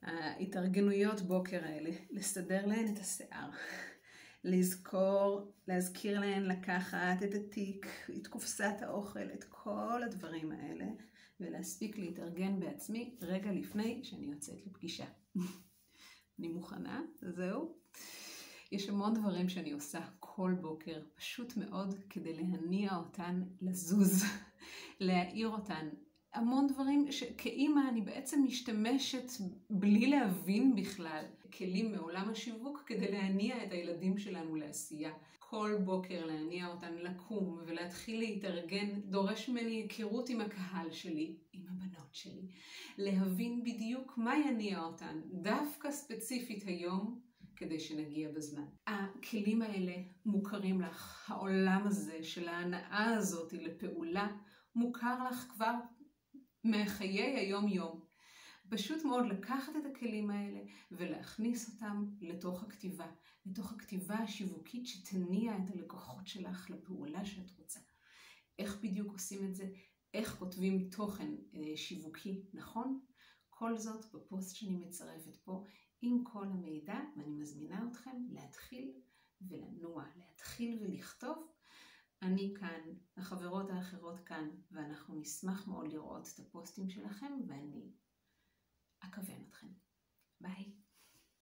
ההתארגנויות בוקר האלה, לסדר להן את השיער, להזכיר להן לקחת את התיק, את קופסת האוכל, את כל הדברים האלה, ולהספיק להתארגן בעצמי רגע לפני שאני יוצאת לפגישה. אני מוכנה, זהו. יש המון דברים שאני עושה כל בוקר, פשוט מאוד כדי להניע אותן לזוז, להעיר אותן. המון דברים שכאימא אני בעצם משתמשת בלי להבין בכלל. כלים מעולם השיווק כדי להניע את הילדים שלנו לעשייה. כל בוקר להניע אותן לקום ולהתחיל להתארגן דורש ממני היכרות עם הקהל שלי, עם הבנות שלי. להבין בדיוק מה יניע אותן, דווקא ספציפית היום, כדי שנגיע בזמן. הכלים האלה מוכרים לך, העולם הזה של ההנאה הזאת לפעולה, מוכר לך כבר מחיי היום-יום. פשוט מאוד לקחת את הכלים האלה ולהכניס אותם לתוך הכתיבה. לתוך הכתיבה השיווקית שתניע את הלקוחות שלך לפעולה שאת רוצה. איך בדיוק עושים את זה? איך כותבים תוכן שיווקי נכון? כל זאת בפוסט שאני מצרפת פה עם כל המידע, ואני מזמינה אתכם להתחיל ולנוע, להתחיל ולכתוב. אני כאן, החברות האחרות כאן, ואנחנו נשמח מאוד לראות את הפוסטים שלכם, ואני אכוון אתכם. ביי.